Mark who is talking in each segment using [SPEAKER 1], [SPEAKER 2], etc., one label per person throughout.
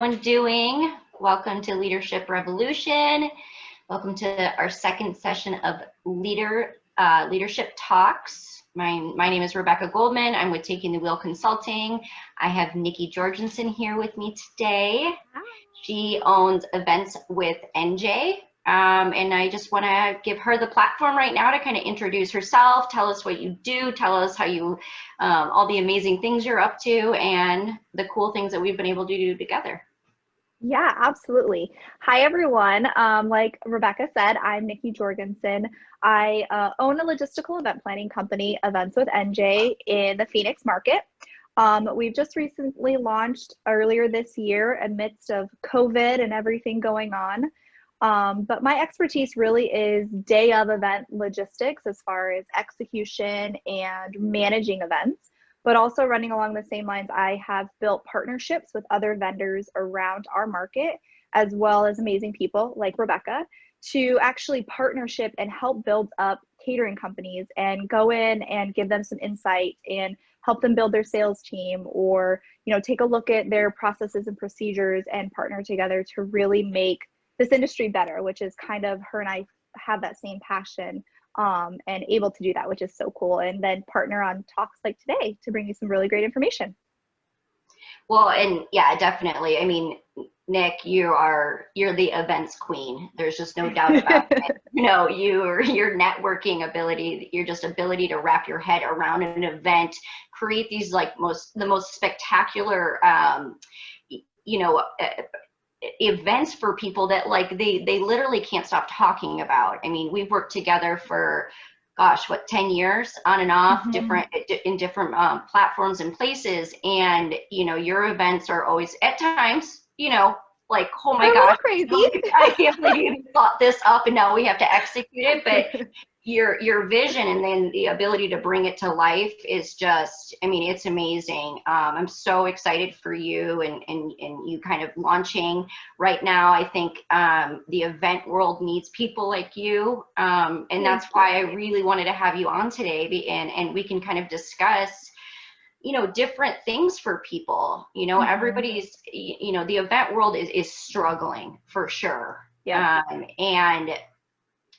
[SPEAKER 1] Doing? Welcome to Leadership Revolution. Welcome to our second session of Leadership Talks. My name is Rebekah Goldman. I'm with Taking the Wheel Consulting. I have Niki Jorgensen here with me today. She owns events with NJ. And I just want to give her the platform right now to kind of introduce herself, tell us what you do, tell us how you, all the amazing things you're up to, and the cool things that we've been able to do together.
[SPEAKER 2] Yeah, absolutely. Hi, everyone. Like Rebekah said, I'm Niki Jorgensen. I own a logistical event planning company, Events with NJ, in the Phoenix market. We've just recently launched earlier this year amidst of COVID and everything going on. But my expertise really is day of event logistics as far as execution and managing events. But also running along the same lines, I have built partnerships with other vendors around our market, as well as amazing people like Rebekah, to actually partnership and help build up catering companies and go in and give them some insight and help them build their sales team, or take a look at their processes and procedures and partner together to really make this industry better, which is kind of her and I have that same passion. And able to do that, which is so cool. And then partner on talks like today to bring you some really great information.
[SPEAKER 1] Well, and yeah, definitely. I mean, Nick, you're the events queen. There's just no doubt about it. Your networking ability, your just ability to wrap your head around an event, create these the most spectacular, events for people that they literally can't stop talking about. I mean, we've worked together for 10 years on and off, in different platforms and places, and your events are always at times oh my gosh,
[SPEAKER 2] crazy.
[SPEAKER 1] I can't believe you thought this up and now we have to execute it. But your vision and then the ability to bring it to life is just, I mean, it's amazing. I'm so excited for you and you kind of launching right now. I think the event world needs people like you. And that's why I really wanted to have you on today, and we can kind of discuss different things for people. Everybody's, the event world is struggling for sure.
[SPEAKER 2] Yeah.
[SPEAKER 1] And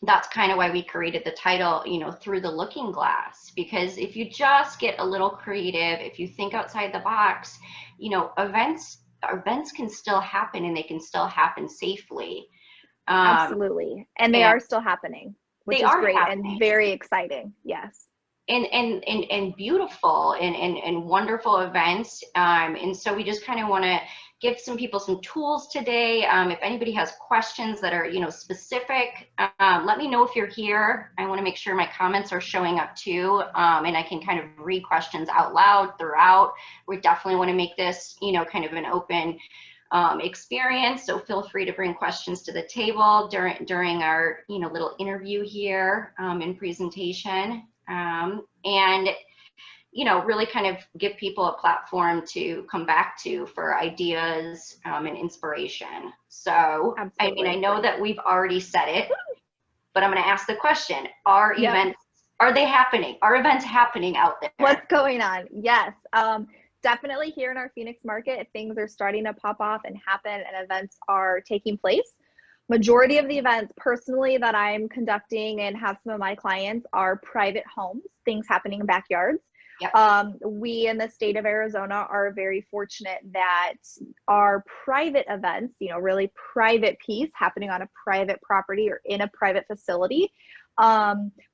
[SPEAKER 1] that's kind of why we created the title, Through the Looking Glass, because if you just get a little creative, if you think outside the box, events can still happen, and they can still happen safely.
[SPEAKER 2] Absolutely. And they are still happening, which is great and very exciting. Yes.
[SPEAKER 1] And beautiful and wonderful events. And so we just kind of want to give some people some tools today. If anybody has questions that are, specific, let me know if you're here. I want to make sure my comments are showing up too. And I can kind of read questions out loud throughout. We definitely want to make this, kind of an open experience. So feel free to bring questions to the table during our, little interview here and presentation. And really kind of give people a platform to come back to for ideas and inspiration. So, absolutely. I mean, I know that we've already said it, but I'm going to ask the question, events, are they happening? Are events happening out there?
[SPEAKER 2] What's going on? Yes. Definitely here in our Phoenix market, things are starting to pop off and happen, and events are taking place. Majority of the events personally that I'm conducting and have some of my clients are private homes, things happening in backyards.
[SPEAKER 1] Yep.
[SPEAKER 2] We in the state of Arizona are very fortunate that our private events, really private piece happening on a private property or in a private facility.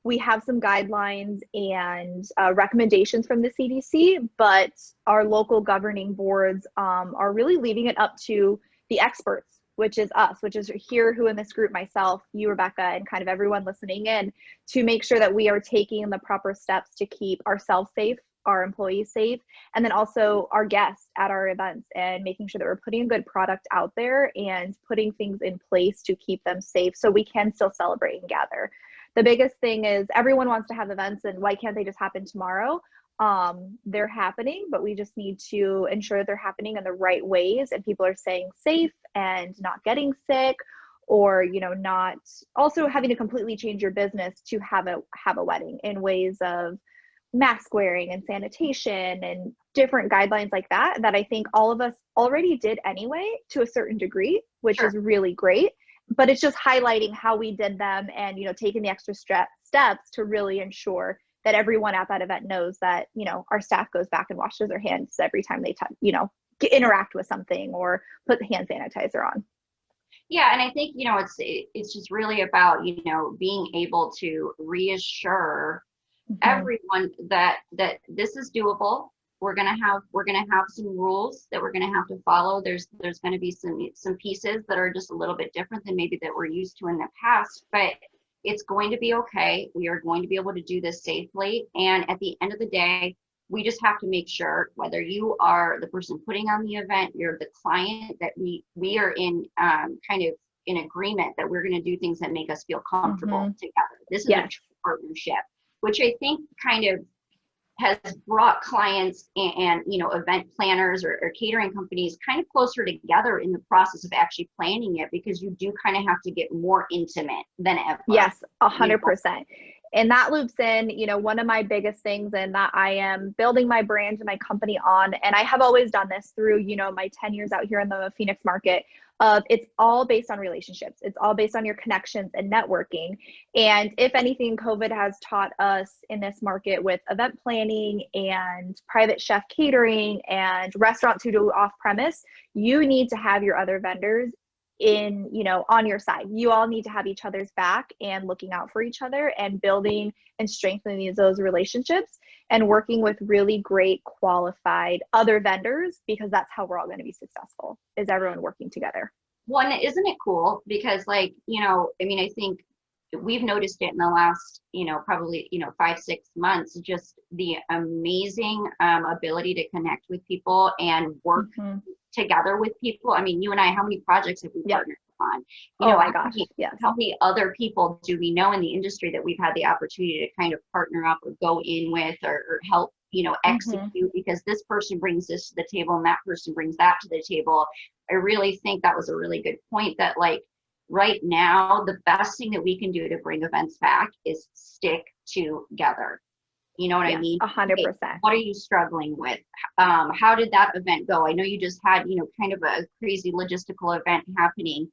[SPEAKER 2] We have some guidelines and recommendations from the CDC, but our local governing boards are really leaving it up to the experts, which is us, which is here, who in this group, myself, you, Rebekah, and kind of everyone listening in, to make sure that we are taking the proper steps to keep ourselves safe, our employees safe, and then also our guests at our events, and making sure that we're putting a good product out there and putting things in place to keep them safe so we can still celebrate and gather. The biggest thing is everyone wants to have events, and why can't they just happen tomorrow? They're happening, but we just need to ensure that they're happening in the right ways and people are staying safe and not getting sick, or not also having to completely change your business to have a wedding in ways of mask wearing and sanitation and different guidelines like that, that I think all of us already did anyway to a certain degree, which
[SPEAKER 1] Sure.
[SPEAKER 2] is really great. But it's just highlighting how we did them and, taking the extra steps to really ensure that everyone at that event knows that, our staff goes back and washes their hands every time they interact with something or put the hand sanitizer on.
[SPEAKER 1] Yeah, and I think, it's just really about, being able to reassure
[SPEAKER 2] Mm-hmm.
[SPEAKER 1] everyone that this is doable. We're gonna have some rules that we're gonna have to follow. There's gonna be some pieces that are just a little bit different than maybe that we're used to in the past, but it's going to be okay. We are going to be able to do this safely. And at the end of the day, we just have to make sure, whether you are the person putting on the event, you're the client, that we are in kind of in agreement that we're going to do things that make us feel comfortable
[SPEAKER 2] Mm-hmm.
[SPEAKER 1] together. This is a
[SPEAKER 2] Yes.
[SPEAKER 1] true partnership, which I think kind of has brought clients and event planners or catering companies kind of closer together in the process of actually planning it, because you do kind of have to get more intimate than ever.
[SPEAKER 2] Yes, 100%. And that loops in, one of my biggest things, and that I am building my brand and my company on. And I have always done this through, my 10 years out here in the Phoenix market. It's all based on relationships. It's all based on your connections and networking. And if anything, COVID has taught us in this market with event planning and private chef catering and restaurants who do off premise, you need to have your other vendors on your side. You all need to have each other's back and looking out for each other and building and strengthening those relationships and working with really great qualified other vendors, because that's how we're all going to be successful, is everyone working together.
[SPEAKER 1] Well, and isn't it cool? Because I think we've noticed it in the last, probably, 5-6 months, just the amazing ability to connect with people and work
[SPEAKER 2] Mm-hmm.
[SPEAKER 1] together with people. I mean, you and I, how many projects have we
[SPEAKER 2] Yep.
[SPEAKER 1] partnered on?
[SPEAKER 2] Oh my gosh, yes.
[SPEAKER 1] How many other people do we know in the industry that we've had the opportunity to kind of partner up or go in with or help, execute, because this person brings this to the table and that person brings that to the table. I really think that was a really good point, that right now, the best thing that we can do to bring events back is stick together. You know what I mean?
[SPEAKER 2] 100%.
[SPEAKER 1] Okay, what are you struggling with? How did that event go? I know you just had, kind of a crazy logistical event happening.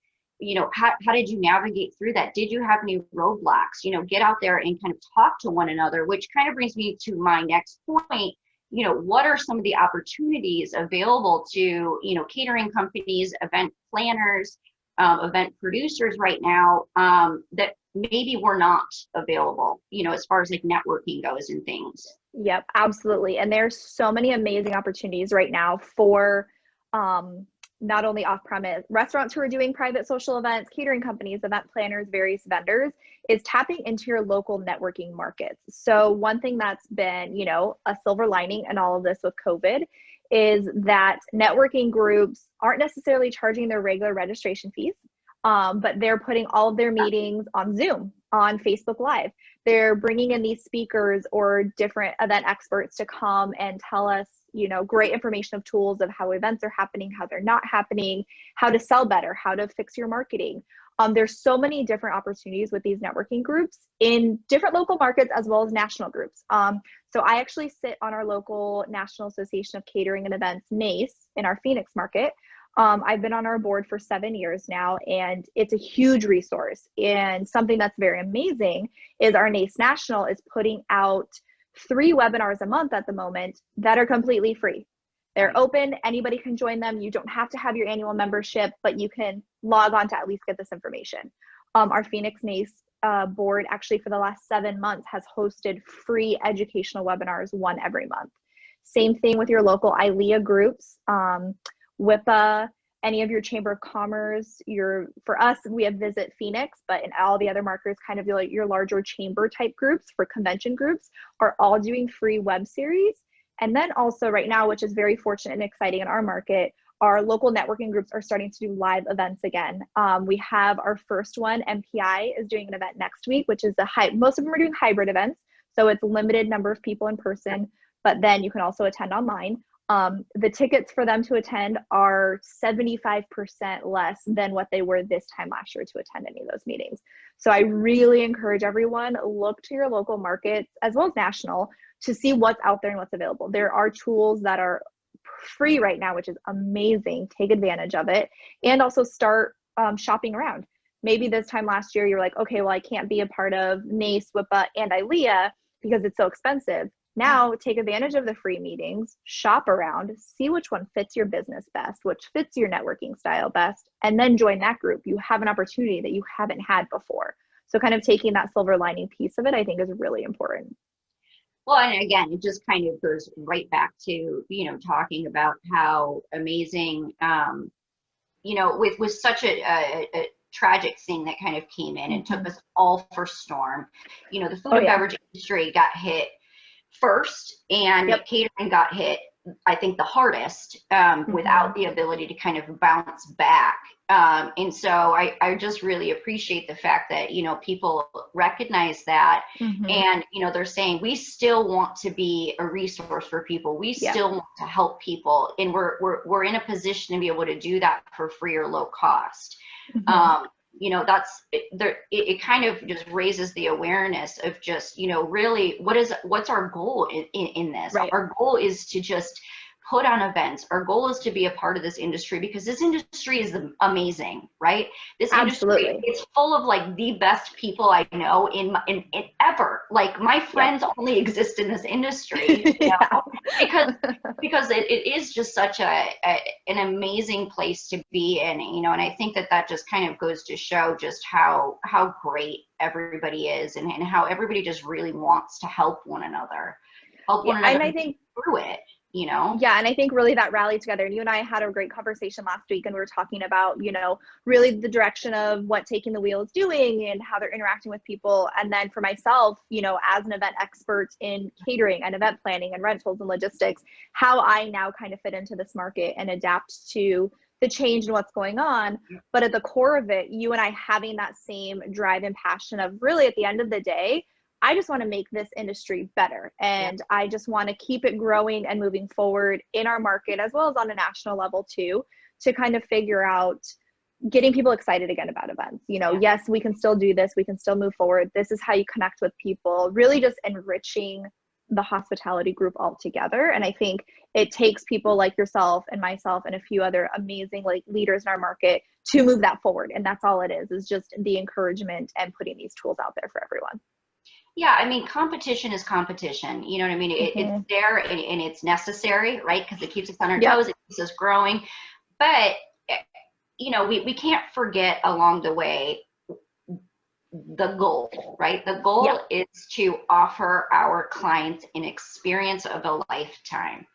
[SPEAKER 1] How did you navigate through that? Did you have any roadblocks? Get out there and kind of talk to one another, which kind of brings me to my next point. What are some of the opportunities available to, catering companies, event planners, event producers right now, that maybe were not available, as far as networking goes and things?
[SPEAKER 2] Yep, absolutely. And there's so many amazing opportunities right now for not only off-premise restaurants who are doing private social events, catering companies, event planners, various vendors, is tapping into your local networking markets. So one thing that's been, a silver lining in all of this with COVID is that networking groups aren't necessarily charging their regular registration fees, but they're putting all of their meetings on Zoom, on Facebook Live. They're bringing in these speakers or different event experts to come and tell us, great information of tools of how events are happening, how they're not happening, how to sell better, how to fix your marketing. There's so many different opportunities with these networking groups in different local markets as well as national groups. So I actually sit on our local National Association of Catering and Events, NACE, in our Phoenix market. I've been on our board for 7 years now, and it's a huge resource. And something that's very amazing is our NACE National is putting out 3 webinars a month at the moment that are completely free. They're open, anybody can join them. You don't have to have your annual membership, but you can log on to at least get this information. Our Phoenix NACE board actually for the last 7 months has hosted free educational webinars, one every month. Same thing with your local ILEA groups, WIPA, any of your Chamber of Commerce. For us, we have Visit Phoenix, but in all the other markers, kind of your larger chamber type groups for convention groups are all doing free web series. And then also right now, which is very fortunate and exciting in our market, our local networking groups are starting to do live events again. We have our first one, MPI is doing an event next week, which is most of them are doing hybrid events. So it's a limited number of people in person, but then you can also attend online. The tickets for them to attend are 75% less than what they were this time last year to attend any of those meetings. So I really encourage everyone, look to your local markets as well as national to see what's out there and what's available. There are tools that are free right now, which is amazing. Take advantage of it, and also start shopping around. Maybe this time last year, you're like, okay, well, I can't be a part of NACE, WIPA, and ILEA because it's so expensive. Now take advantage of the free meetings, shop around, see which one fits your business best, which fits your networking style best, and then join that group. You have an opportunity that you haven't had before. So kind of taking that silver lining piece of it, I think, is really important.
[SPEAKER 1] Well, and again, it just kind of goes right back to, talking about how amazing, with such a tragic thing that kind of came in and took us all for storm. The food and beverage industry got hit first, and catering got hit, I think, the hardest, without the ability to kind of bounce back. And so I just really appreciate the fact that, people recognize that, and, they're saying, we still want to be a resource for people. We still want to help people. And we're in a position to be able to do that for free or low cost. That's it kind of just raises the awareness of just, really what's our goal in this?
[SPEAKER 2] Right.
[SPEAKER 1] Our goal is to just put on events. Our goal is to be a part of this industry, because this industry is amazing, right? This industry is full of like the best people I know in ever. Like my friends only exist in this industry, because it is just such an amazing place to be in, and I think that just kind of goes to show just how great everybody is, and how everybody just really wants to help one another
[SPEAKER 2] and I think
[SPEAKER 1] through it.
[SPEAKER 2] Yeah. And I think really that rally together, and you and I had a great conversation last week, and we were talking about, really the direction of what Taking the Wheel is doing and how they're interacting with people. And then for myself, as an event expert in catering and event planning and rentals and logistics, how I now kind of fit into this market and adapt to the change and what's going on. But at the core of it, you and I having that same drive and passion of really, at the end of the day, I just want to make this industry better. And I just want to keep it growing and moving forward in our market, as well as on a national level too, to kind of figure out getting people excited again about events. Yes, we can still do this. We can still move forward. This is how you connect with people, really just enriching the hospitality group altogether. And I think it takes people like yourself and myself and a few other amazing leaders in our market to move that forward. And that's all it is just the encouragement and putting these tools out there for everyone.
[SPEAKER 1] Yeah, I mean, competition is competition. You know what I mean? It's there, and it's necessary, right? Because it keeps us on our toes, it keeps us growing. But, we can't forget along the way the goal, right? The goal is to offer our clients an experience of a lifetime.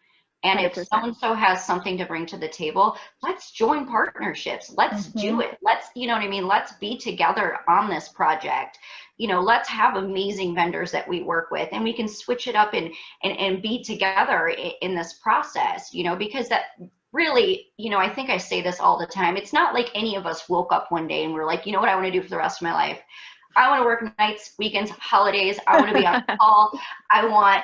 [SPEAKER 1] And 100%. If so-and-so has something to bring to the table, let's join partnerships. Let's do it. Let's, let's be together on this project. Let's have amazing vendors that we work with, and we can switch it up and be together in this process, because that really, I think I say this all the time. It's not like any of us woke up one day and we're like, you know what I want to do for the rest of my life? I want to work nights, weekends, holidays. I want to be on call. I want,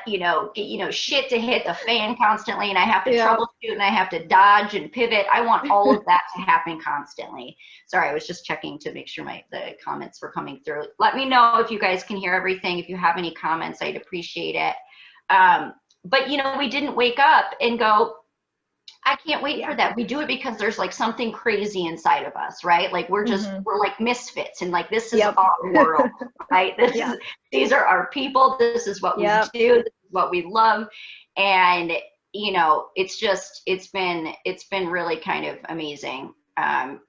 [SPEAKER 1] shit to hit the fan constantly, and I have to troubleshoot, and I have to dodge and pivot. I want all of that to happen constantly. Sorry, I was just checking to make sure the comments were coming through. Let me know if you guys can hear everything. If you have any comments, I'd appreciate it. But, we didn't wake up and go, I can't wait for that. We do it because there's like something crazy inside of us, right? Like we're like misfits, and like this is our world, right? These are our people. This is what we do. This is what we love. And it's been really kind of amazing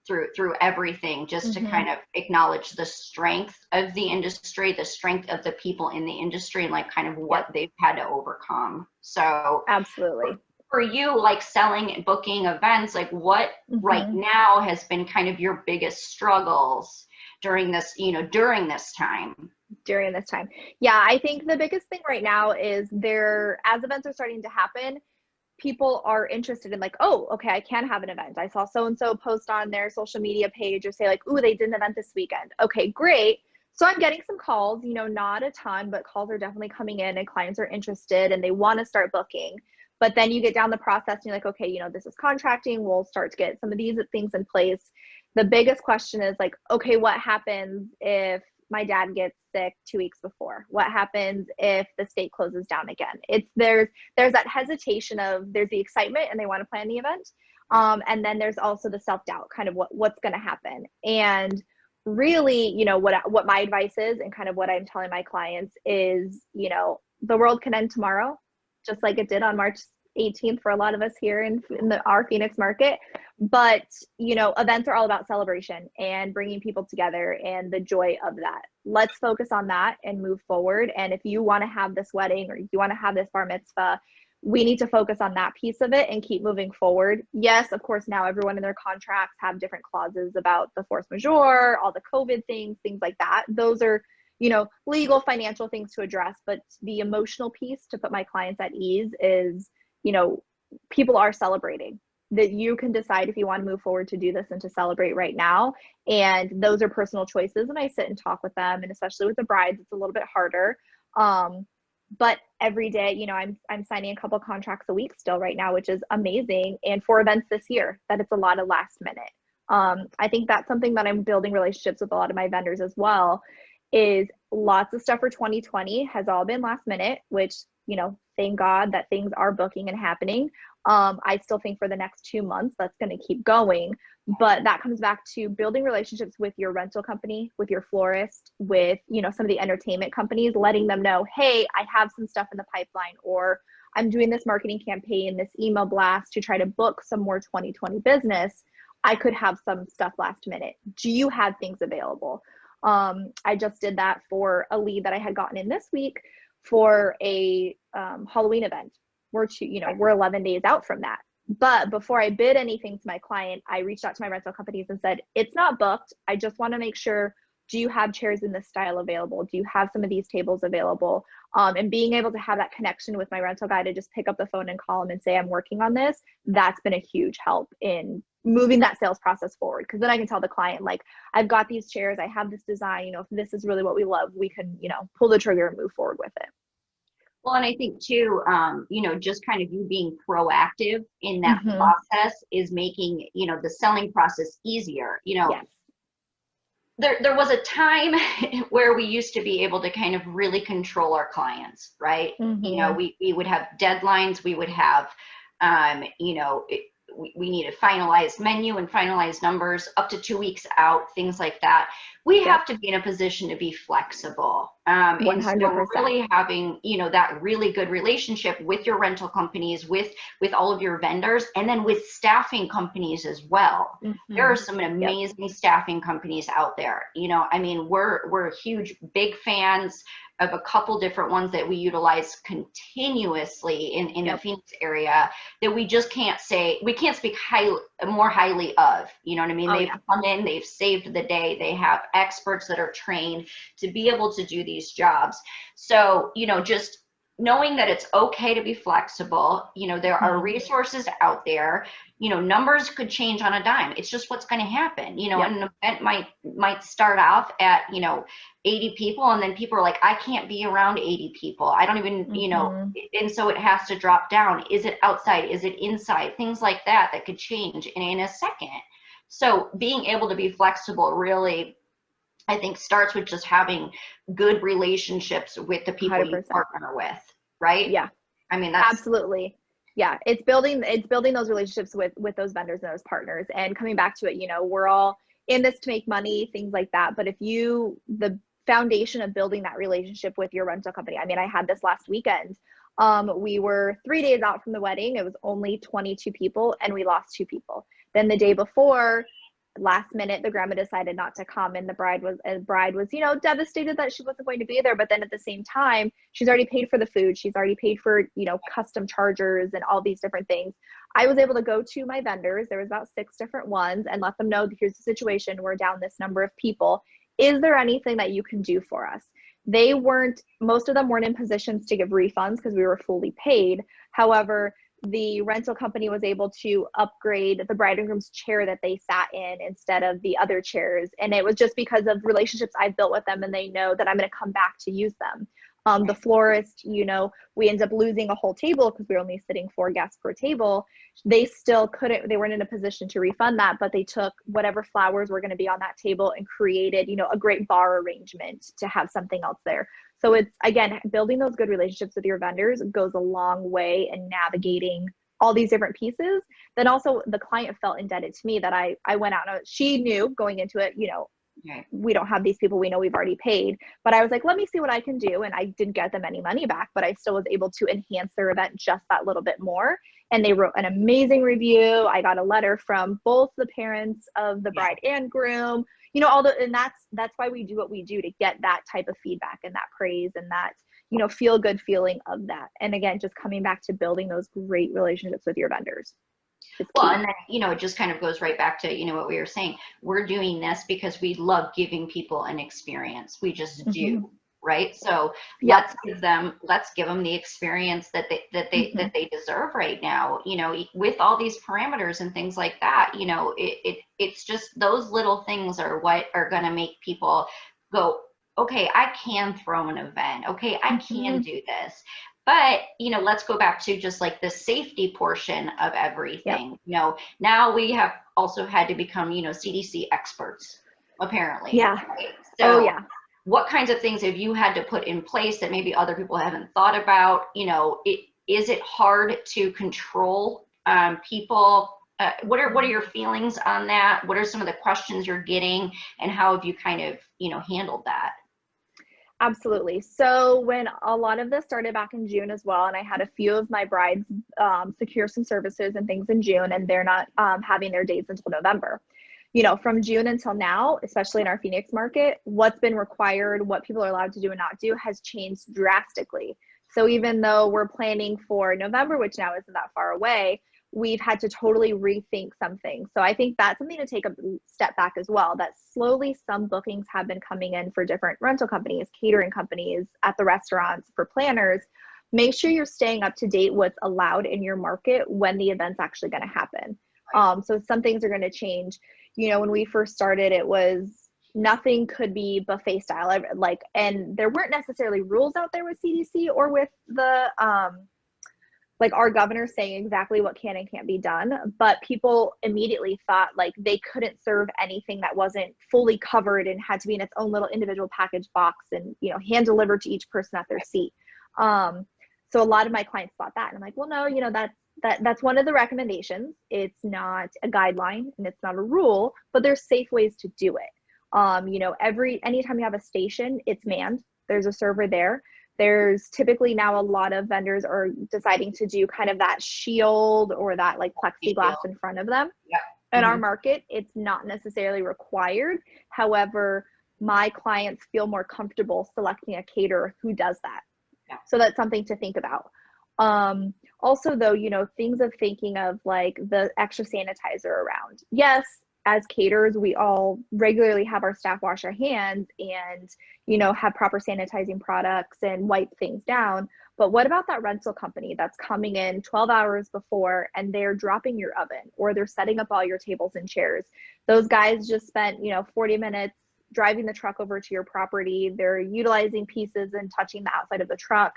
[SPEAKER 1] through everything, just to kind of acknowledge the strength of the industry, the strength of the people in the industry, and like kind of what they've had to overcome. So
[SPEAKER 2] absolutely.
[SPEAKER 1] For you, like selling and booking events, like what right now has been kind of your biggest struggles during this time?
[SPEAKER 2] During this time. Yeah, I think the biggest thing right now is as events are starting to happen, people are interested in like, oh, okay, I can have an event. I saw so-and-so post on their social media page or say like, ooh, they did an event this weekend. Okay, great. So I'm getting some calls, not a ton, but calls are definitely coming in, and clients are interested and they want to start booking. But then you get down the process and you're like, okay, this is contracting. We'll start to get some of these things in place. The biggest question is like, okay, what happens if, my dad gets sick 2 weeks before? What happens if the state closes down again? There's that hesitation of, there's the excitement and they want to plan the event. And then there's also the self-doubt, kind of what's going to happen. And really, what my advice is, and kind of what I'm telling my clients is, the world can end tomorrow, just like it did on March 18th for a lot of us here in our Phoenix market. But, events are all about celebration and bringing people together and the joy of that. Let's focus on that and move forward. And if you want to have this wedding or you want to have this bar mitzvah, we need to focus on that piece of it and keep moving forward. Yes, of course, now everyone in their contracts have different clauses about the force majeure, all the COVID things like that. Those are, legal, financial things to address. But the emotional piece to put my clients at ease is, people are celebrating, that you can decide if you want to move forward to do this and to celebrate right now. And those are personal choices. And I sit and talk with them, and especially with the brides, it's a little bit harder. But every day, I'm signing a couple contracts a week still right now, which is amazing. And for events this year, that it's a lot of last minute. I think that's something that I'm building relationships with a lot of my vendors as well, is lots of stuff for 2020 has all been last minute, which, thank God that things are booking and happening. I still think for the next 2 months, that's going to keep going. But that comes back to building relationships with your rental company, with your florist, with, some of the entertainment companies, letting them know, hey, I have some stuff in the pipeline, or I'm doing this marketing campaign, this email blast to try to book some more 2020 business. I could have some stuff last minute. Do you have things available? I just did that for a lead that I had gotten in this week for a Halloween event. We're 11 days out from that. But before I bid anything to my client, I reached out to my rental companies and said, it's not booked. I just want to make sure, do you have chairs in this style available? Do you have some of these tables available? And being able to have that connection with my rental guy to just pick up the phone and call him and say, I'm working on this. That's been a huge help in moving that sales process forward. Because then I can tell the client, like, I've got these chairs, I have this design, if this is really what we love, we can, pull the trigger and move forward with it.
[SPEAKER 1] Well, and I think too, just kind of you being proactive in that process is making, the selling process easier.
[SPEAKER 2] Yes.
[SPEAKER 1] There was a time where we used to be able to kind of really control our clients, right? We would have deadlines, we would have, we need a finalized menu and finalized numbers up to 2 weeks out, things like that. We have to be in a position to be flexible.
[SPEAKER 2] 100%.
[SPEAKER 1] And so really having, that really good relationship with your rental companies, with all of your vendors, and then with staffing companies as well. There are some amazing staffing companies out there. We're huge, big fans of a couple different ones that we utilize continuously in the Phoenix area that we just can't speak more highly of, They've come in, they've saved the day, they have experts that are trained to be able to do these jobs. So, just knowing that it's okay to be flexible, there are resources out there, numbers could change on a dime. It's just what's going to happen, an event might start off at, 80 people, and then people are like, I can't be around 80 people. I don't even, and so it has to drop down. Is it outside? Is it inside? Things like that could change in a second. So being able to be flexible really, I think, starts with just having good relationships with the people 100%. You partner with, right?
[SPEAKER 2] Yeah. That's absolutely. Yeah. It's building those relationships with those vendors and those partners, and coming back to it, we're all in this to make money, things like that. But the foundation of building that relationship with your rental company. I had this last weekend. We were 3 days out from the wedding. It was only 22 people, and we lost 2 people. Then the day before, last minute, the grandma decided not to come, and the bride was devastated that she wasn't going to be there. But then at the same time, she's already paid for the food. She's already paid for, custom chargers and all these different things. I was able to go to my vendors. There was about 6 different ones, and let them know, here's the situation. We're down this number of people. Is there anything that you can do for us? Most of them weren't in positions to give refunds because we were fully paid. However, the rental company was able to upgrade the bride and groom's chair that they sat in instead of the other chairs. And it was just because of relationships I've built with them, and they know that I'm going to come back to use them. The florist, you know, we ended up losing a whole table because we were only sitting 4 guests per table. They still couldn't, they weren't in a position to refund that, but they took whatever flowers were going to be on that table and created, you know, a great bar arrangement to have something else there. So it's, again, building those good relationships with your vendors goes a long way in navigating all these different pieces. Then also the client felt indebted to me that I went out and she knew going into it, you know, we don't have these people, we know we've already paid, but I was like, let me see what I can do. And I didn't get them any money back, but I still was able to enhance their event just that little bit more. And they wrote an amazing review. I got a letter from both the parents of the bride and groom, you know, and that's why we do what we do, to get that type of feedback and that praise and that, you know, feel good feeling of that. And again, just coming back to building those great relationships with your vendors.
[SPEAKER 1] Well, and then, you know, it just kind of goes right back to, you know, what we were saying. We're doing this because we love giving people an experience. We just do, right? So let's give them the experience that they deserve right now, you know, with all these parameters and things like that. You know, it's just those little things are what are going to make people go, okay, I can throw an event. Okay, I can do this. But, you know, let's go back to just like the safety portion of everything. You know, now we have also had to become, you know, CDC experts, apparently. Right? So what kinds of things have you had to put in place that maybe other people haven't thought about? You know, is it hard to control people? What are your feelings on that? What are some of the questions you're getting, and how have you kind of, you know, handled that?
[SPEAKER 2] Absolutely. So when a lot of this started back in June as well, and I had a few of my brides secure some services and things in June, and they're not having their dates until November. You know, from June until now, especially in our Phoenix market, what's been required, what people are allowed to do and not do has changed drastically. So even though we're planning for November, which now isn't that far away, we've had to totally rethink something. So I think that's something to take a step back as well, that slowly some bookings have been coming in for different rental companies, catering companies, at the restaurants, for planners. Make sure you're staying up to date what's allowed in your market when the event's actually going to happen. So some things are going to change. You know, when we first started, it was nothing could be buffet style, like, and there weren't necessarily rules out there with CDC or with the, like our governor saying exactly what can and can't be done, but people immediately thought like they couldn't serve anything that wasn't fully covered and had to be in its own little individual package box and, you know, hand delivered to each person at their seat. So a lot of my clients thought that, and I'm like, well, no, you know, that's one of the recommendations. It's not a guideline and it's not a rule, but there's safe ways to do it. You know, anytime you have a station, it's manned. There's a server there. There's typically now a lot of vendors are deciding to do kind of that shield or that like plexiglass in front of them. In our market, it's not necessarily required. However, my clients feel more comfortable selecting a caterer who does that. So that's something to think about. Also though, you know, things of thinking of like the extra sanitizer around. Yes, as caterers, we all regularly have our staff wash our hands and, you know, have proper sanitizing products and wipe things down. But what about that rental company that's coming in 12 hours before and they're dropping your oven, or they're setting up all your tables and chairs? Those guys just spent, you know, 40 minutes driving the truck over to your property. They're utilizing pieces and touching the outside of the truck.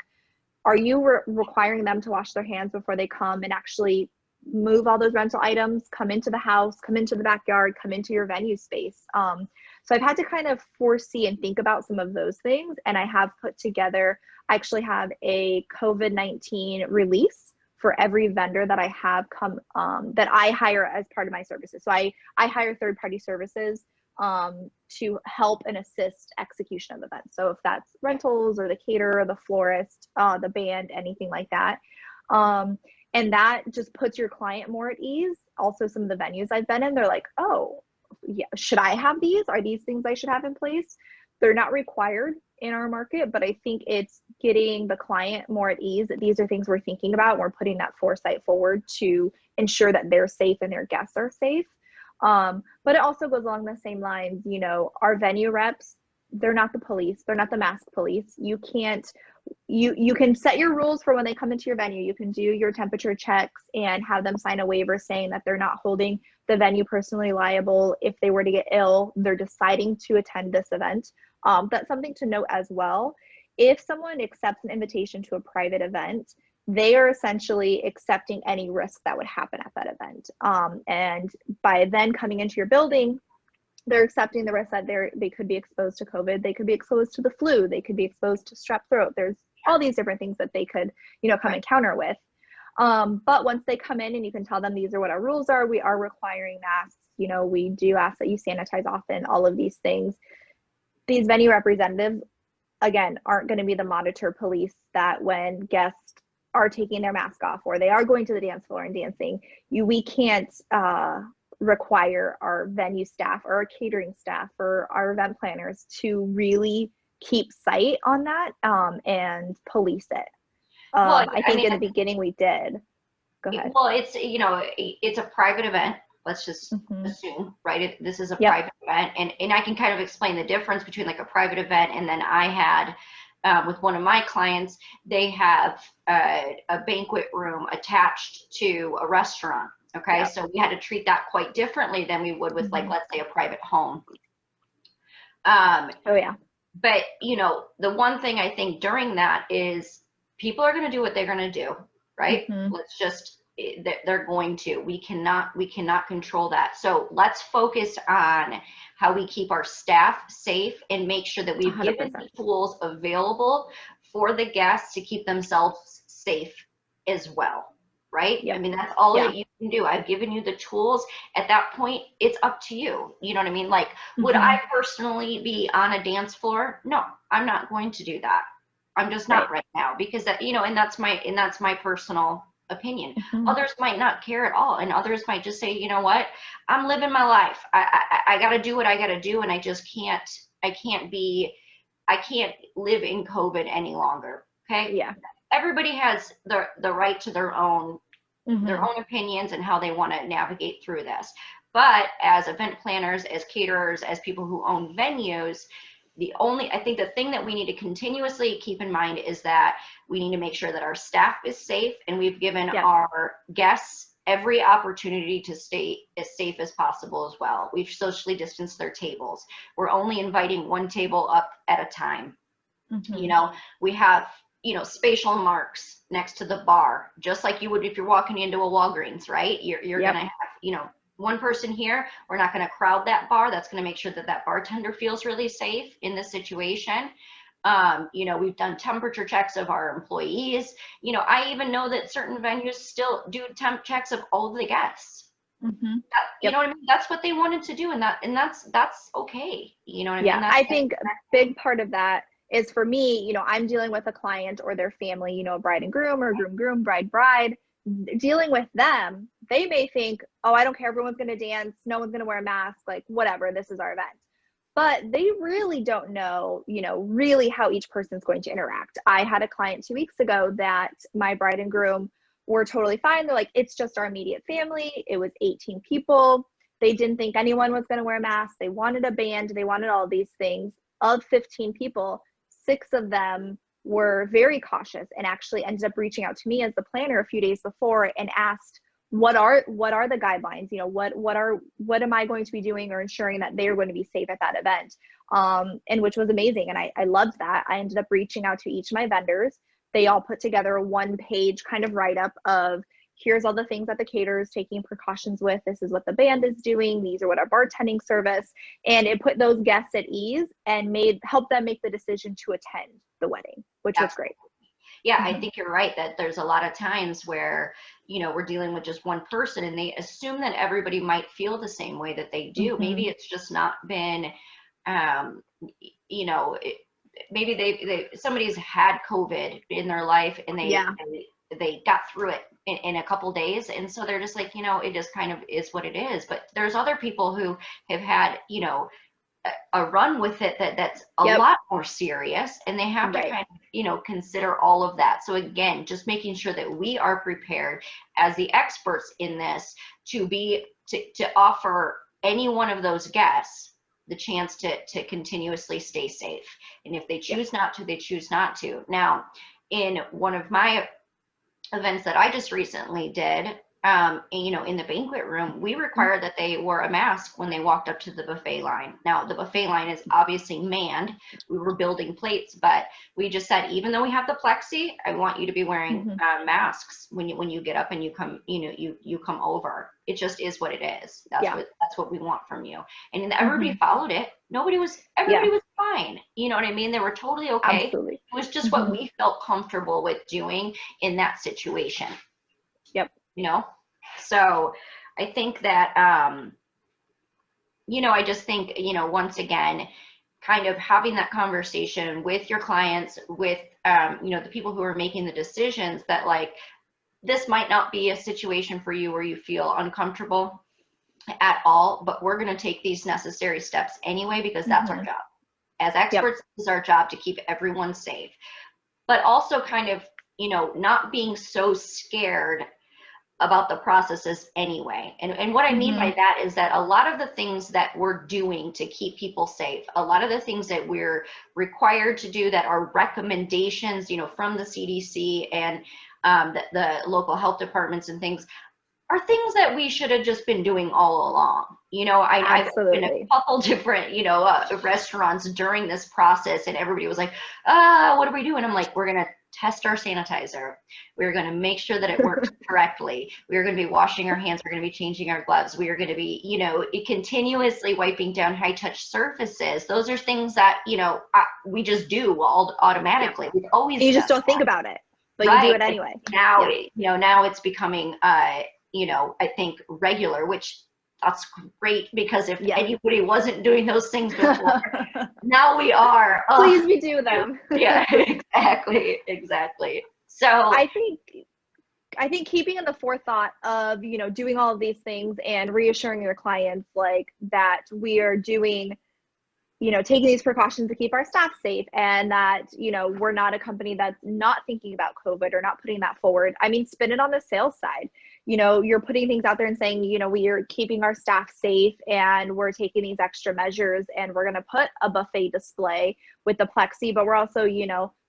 [SPEAKER 2] Are you requiring them to wash their hands before they come and actually move all those rental items, come into the house, come into the backyard, come into your venue space? So I've had to kind of foresee and think about some of those things. And I have put together, I actually have a COVID-19 release for every vendor that I have come, that I hire as part of my services. So I hire third-party services to help and assist execution of events. So if that's rentals or the caterer, the florist, the band, anything like that. And that just puts your client more at ease. Also, some of the venues I've been in, they're like, oh, yeah, should I have these? Are these things I should have in place? They're not required in our market, but I think it's getting the client more at ease that these are things we're thinking about. We're putting that foresight forward to ensure that they're safe and their guests are safe. But it also goes along the same lines, you know, our venue reps, they're not the police. They're not the mask police. You can't, you can set your rules for when they come into your venue. You can do your temperature checks and have them sign a waiver saying that they're not holding the venue personally liable if they were to get ill. They're deciding to attend this event. That's something to note as well. if someone accepts an invitation to a private event, they are essentially accepting any risk that would happen at that event. And by then coming into your building, they're accepting the risk that they could be exposed to COVID, they could be exposed to the flu, they could be exposed to strep throat. There's all these different things that they could, come encounter with. But once they come in and you can tell them these are what our rules are, we are requiring masks. We do ask that you sanitize often, all of these things. These venue representatives, again, aren't going to be the monitor police that when guests are taking their mask off or they are going to the dance floor and dancing, we can't require our venue staff or our catering staff or our event planners to really keep sight on that and police it. I think in the beginning we did. Go ahead.
[SPEAKER 1] Well, it's a private event. Let's just assume, right? This is a private event. And I can kind of explain the difference between like a private event and then I had with one of my clients, they have a banquet room attached to a restaurant. Okay. Yep. So we had to treat that quite differently than we would with like, let's say a private home. But the one thing I think during that is people are going to do what they're going to do, right? Let's just, they're going to, we cannot control that. So let's focus on how we keep our staff safe and make sure that we've 100%. Given the tools available for the guests to keep themselves safe as well. Right? Yep. I mean, that's all that you can do. I've given you the tools. At that point, it's up to you. You know what I mean? Like, would I personally be on a dance floor? No, I'm not going to do that. I'm just not right now because that, and that's my personal opinion. Others might not care at all. And others might just say, you know what, I'm living my life. I got to do what I got to do. And I just I can't live in COVID any longer. Okay. Yeah. Everybody has the right to their own opinions and how they want to navigate through this. But as event planners, as caterers, as people who own venues, I think the thing that we need to continuously keep in mind is that we need to make sure that our staff is safe and we've given our guests every opportunity to stay as safe as possible as well. We've socially distanced their tables. We're only inviting one table up at a time. We have spatial marks next to the bar, just like you would if you're walking into a Walgreens, right? You're going to have, one person here. We're not going to crowd that bar. That's going to make sure that that bartender feels really safe in this situation. We've done temperature checks of our employees. I even know that certain venues still do temp checks of all of the guests. You know what I mean? That's what they wanted to do. And that's okay. You know what I mean?
[SPEAKER 2] I think a big part of that is for me, I'm dealing with a client or their family, bride and groom or groom, bride, dealing with them. They may think, oh, I don't care. Everyone's going to dance. No one's going to wear a mask, like whatever. This is our event. But they really don't know, really how each person's going to interact. I had a client 2 weeks ago that my bride and groom were totally fine. They're like, it's just our immediate family. It was 18 people. They didn't think anyone was going to wear a mask. They wanted a band. They wanted all these things. Of 15 people, 6 of them were very cautious and actually ended up reaching out to me as the planner a few days before and asked, what are the guidelines? What am I going to be doing or ensuring that they are going to be safe at that event? And which was amazing. And I loved that. I ended up reaching out to each of my vendors. They all put together a 1-page kind of write-up of, here's all the things that the caterer is taking precautions with. This is what the band is doing. These are what our bartending service. And it put those guests at ease and helped them make the decision to attend the wedding, which was great.
[SPEAKER 1] Yeah, I think you're right that there's a lot of times where, we're dealing with just one person and they assume that everybody might feel the same way that they do. Maybe it's just not been, maybe somebody's had COVID in their life and they got through it in a couple days. And so they're just like, it just kind of is what it is. But there's other people who have had, a run with it that's a lot more serious, and they have to kind of, consider all of that. So again, just making sure that we are prepared as the experts in this to offer any one of those guests the chance to continuously stay safe. And if they choose not to, they choose not to. Now, in one of my events that I just recently did, in the banquet room, we required that they wore a mask when they walked up to the buffet line. Now, the buffet line is obviously manned. We were building plates, but we just said, even though we have the plexi, I want you to be wearing masks when you get up and you come, you come over. It just is what it is. That's what we want from you. And everybody followed it. Everybody was fine. You know what I mean? They were totally okay.
[SPEAKER 2] Absolutely.
[SPEAKER 1] It was just what we felt comfortable with doing in that situation.
[SPEAKER 2] Yep.
[SPEAKER 1] So I think that, I just think, once again, kind of having that conversation with your clients, with, the people who are making the decisions, that like, this might not be a situation for you where you feel uncomfortable at all, but we're going to take these necessary steps anyway, because that's our job. As experts, it's our job to keep everyone safe, but also kind of, not being so scared about the processes anyway. And what I mean by that is that a lot of the things that we're doing to keep people safe, a lot of the things that we're required to do that are recommendations, from the CDC and the local health departments and things, are things that we should have just been doing all along. I've been in a couple different, restaurants during this process, and everybody was like, what are we doing? I'm like, we're going to test our sanitizer. We're going to make sure that it works correctly. We're going to be washing our hands. We're going to be changing our gloves. We are going to be, continuously wiping down high touch surfaces. Those are things that, we just do all automatically. We've always
[SPEAKER 2] you just don't think about it, but you do it anyway.
[SPEAKER 1] Now, now it's becoming, I think regular, which that's great, because if anybody wasn't doing those things before, now we are.
[SPEAKER 2] Please we do them.
[SPEAKER 1] Yeah, exactly. So
[SPEAKER 2] I think keeping in the forethought of, doing all of these things and reassuring your clients like that we are doing, taking these precautions to keep our staff safe, and that, we're not a company that's not thinking about COVID or not putting that forward. I mean, spin it on the sales side. You're putting things out there and saying, we are keeping our staff safe and we're taking these extra measures, and we're going to put a buffet display with the plexi, but we're also,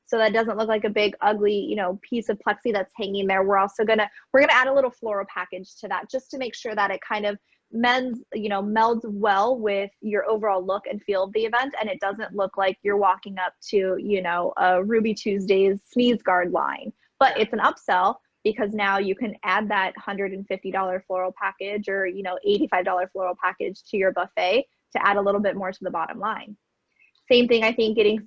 [SPEAKER 2] so that doesn't look like a big ugly, piece of plexi that's hanging there. We're also we're going to add a little floral package to that, just to make sure that it kind of melds well with your overall look and feel of the event. And it doesn't look like you're walking up to, a Ruby Tuesdays sneeze guard line, but it's an upsell, because now you can add that $150 floral package or, $85 floral package to your buffet to add a little bit more to the bottom line. Same thing, I think, getting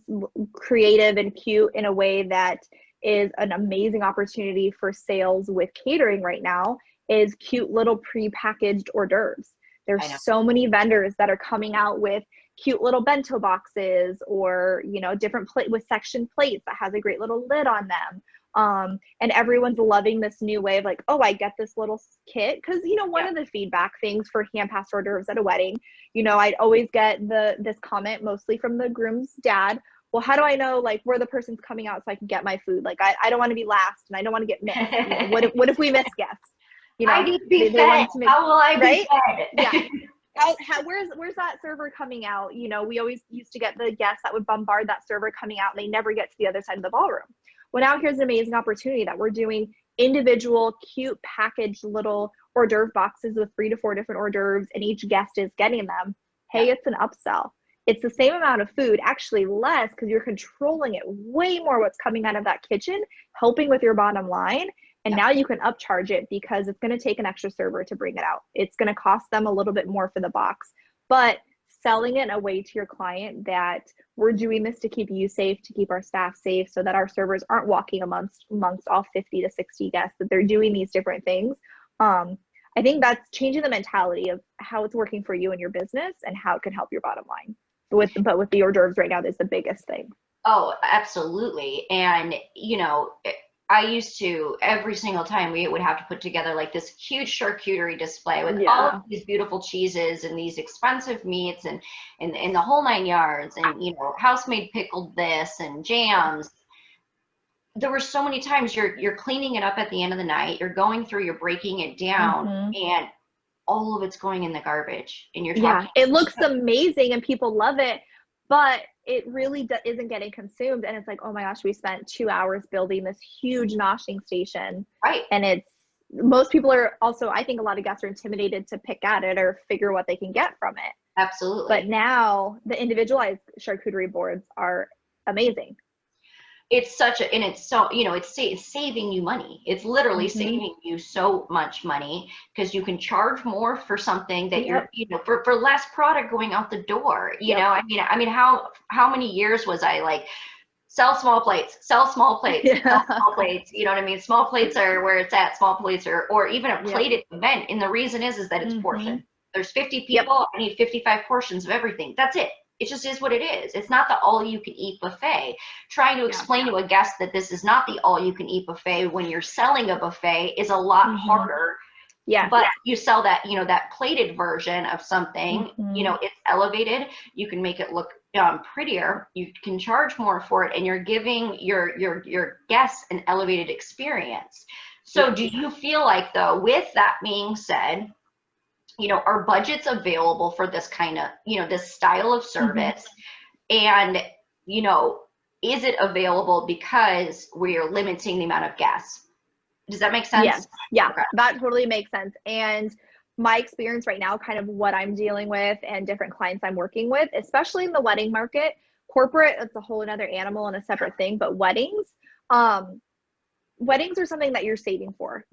[SPEAKER 2] creative and cute in a way that is an amazing opportunity for sales with catering right now is cute little pre-packaged hors d'oeuvres. There's so many vendors that are coming out with cute little bento boxes, or, different plate with section plates that has a great little lid on them. And everyone's loving this new way of like, oh, I get this little kit. Cause one of the feedback things for hand-passed hors d'oeuvres at a wedding, I'd always get this comment mostly from the groom's dad. Well, how do I know like where the person's coming out so I can get my food? Like, I don't want to be last, and I don't want to get missed. What if we miss guests?
[SPEAKER 1] I need to be fed. How will I be fed?
[SPEAKER 2] Yeah. Where's that server coming out? We always used to get the guests that would bombard that server coming out, and they never get to the other side of the ballroom. Well, now here's an amazing opportunity that we're doing individual, cute, packaged little hors d'oeuvre boxes with 3 to 4 different hors d'oeuvres, and each guest is getting them. Hey, it's an upsell. It's the same amount of food, actually less, because you're controlling it way more what's coming out of that kitchen, helping with your bottom line. And now you can upcharge it, because it's going to take an extra server to bring it out. It's going to cost them a little bit more for the box, but selling it away to your client that we're doing this to keep you safe, to keep our staff safe, so that our servers aren't walking amongst all 50 to 60 guests, that they're doing these different things. I think that's changing the mentality of how it's working for you and your business and how it can help your bottom line. But with the hors d'oeuvres right now, that's the biggest thing.
[SPEAKER 1] Oh, absolutely. And, I used to, every single time we would have to put together like this huge charcuterie display with all of these beautiful cheeses and these expensive meats and the whole 9 yards, and, house-made pickled this and jams. There were so many times you're cleaning it up at the end of the night, you're going through, you're breaking it down, and all of it's going in the garbage. And you're talking.
[SPEAKER 2] Yeah, it looks amazing and people love it, but it really isn't getting consumed. And it's like, oh my gosh, we spent 2 hours building this huge noshing station.
[SPEAKER 1] Right.
[SPEAKER 2] And it's, most people are also, I think a lot of guests are intimidated to pick at it or figure what they can get from it.
[SPEAKER 1] Absolutely.
[SPEAKER 2] But now the individualized charcuterie boards are amazing.
[SPEAKER 1] It's and it's so, it's saving you money. It's literally saving you so much money, because you can charge more for something that you're, for less product going out the door. I mean, how many years was I like, sell small plates, sell small plates, sell small plates. You know what I mean? Small plates are where it's at. Small plates or even a plated event. And the reason is that it's portioned. There's 50 people. I need 55 portions of everything. That's it. It just is what it is. It's not the all you can eat buffet. Trying to explain to a guest that this is not the all you can eat buffet when you're selling a buffet is a lot harder. Yeah. But you sell that, that plated version of something, it's elevated. You can make it look prettier. You can charge more for it, and you're giving your guests an elevated experience. So do you feel like, though, with that being said, are budgets available for this kind of, this style of service? And, is it available because we're limiting the amount of guests? Does that make sense?
[SPEAKER 2] Yes. Yeah, okay. That totally makes sense. And my experience right now, kind of what I'm dealing with and different clients I'm working with, especially in the wedding market, corporate, it's a whole another animal and a separate thing, but weddings are something that you're saving for.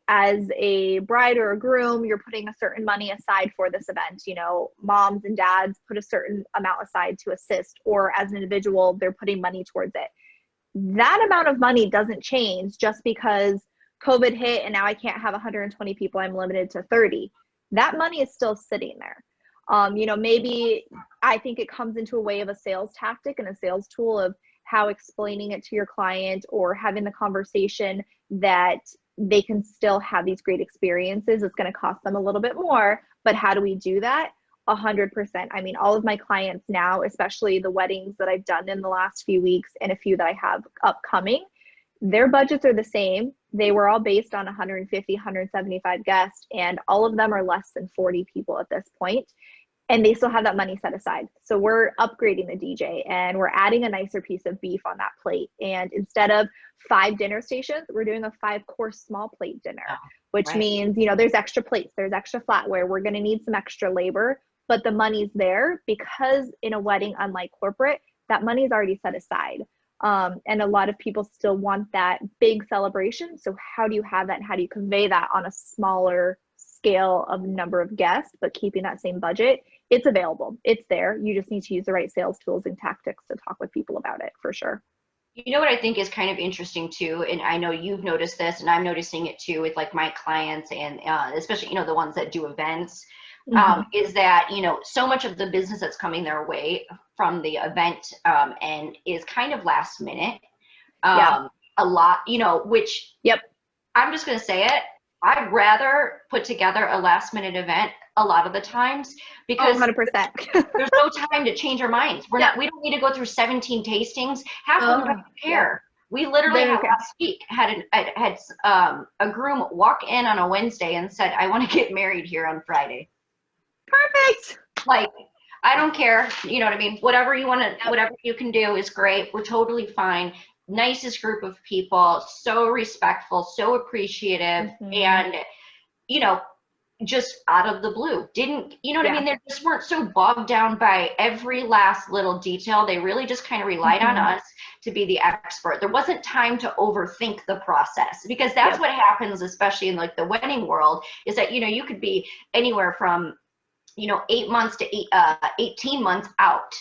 [SPEAKER 2] As a bride or a groom, you're putting a certain money aside for this event. Moms and dads put a certain amount aside to assist, or as an individual, they're putting money towards it. That amount of money doesn't change just because COVID hit and now I can't have 120 people, I'm limited to 30. That money is still sitting there. Maybe I think it comes into a way of a sales tactic and a sales tool of how explaining it to your client or having the conversation that they can still have these great experiences. It's going to cost them a little bit more, but how do we do that? 100%. I mean, all of my clients now, especially the weddings that I've done in the last few weeks and a few that I have upcoming, their budgets are the same. They were all based on 150, 175 guests, and all of them are less than 40 people at this point, and they still have that money set aside. So we're upgrading the DJ and we're adding a nicer piece of beef on that plate. And instead of 5 dinner stations, we're doing a 5-course small plate dinner, which means, there's extra plates, there's extra flatware. We're going to need some extra labor, but the money's there because in a wedding, unlike corporate, that money is already set aside. And a lot of people still want that big celebration. So how do you have that? And how do you convey that on a smaller scale of number of guests, but keeping that same budget? It's available. It's there. You just need to use the right sales tools and tactics to talk with people about it, for sure.
[SPEAKER 1] You know what I think is kind of interesting too, and I know you've noticed this, and I'm noticing it too with like my clients and especially, the ones that do events, is that, so much of the business that's coming their way from the event and is kind of last minute. A lot, which I'm just going to say it. I'd rather put together a last minute event a lot of the times because
[SPEAKER 2] 100%.
[SPEAKER 1] There's no time to change our minds. We don't need to go through 17 tastings. Half of them don't care. We literally last week had a groom walk in on a Wednesday and said, I want to get married here on Friday.
[SPEAKER 2] Perfect.
[SPEAKER 1] Like, I don't care. You know what I mean? Whatever you want to, whatever you can do is great. We're totally fine. Nicest group of people, so respectful, so appreciative, and just out of the blue, didn't what I mean? They just weren't so bogged down by every last little detail. They really just kind of relied on us to be the expert. There wasn't time to overthink the process, because that's what happens, especially in like the wedding world, is that you could be anywhere from 8 months to 18 months out.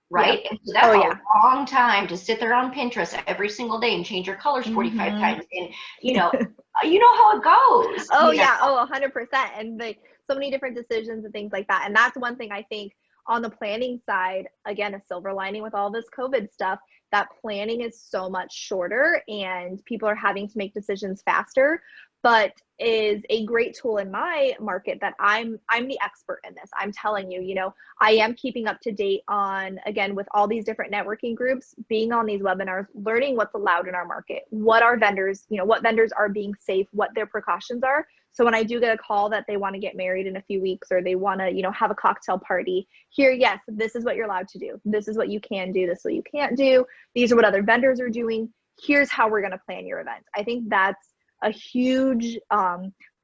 [SPEAKER 1] Right? And so that's a long time to sit there on Pinterest every single day and change your colors 45 times. And, you know how it goes.
[SPEAKER 2] 100%. And so many different decisions and things like that. And that's one thing I think on the planning side, again, a silver lining with all this COVID stuff, that planning is so much shorter and people are having to make decisions faster, but is a great tool in my market that I'm the expert in this. I'm telling you, I am keeping up to date on, again, with all these different networking groups, being on these webinars, learning what's allowed in our market, what our vendors, what vendors are being safe, what their precautions are. So when I do get a call that they want to get married in a few weeks, or they want to, have a cocktail party here, yes, this is what you're allowed to do. This is what you can do. This is what you can't do. These are what other vendors are doing. Here's how we're going to plan your event. I think that's a huge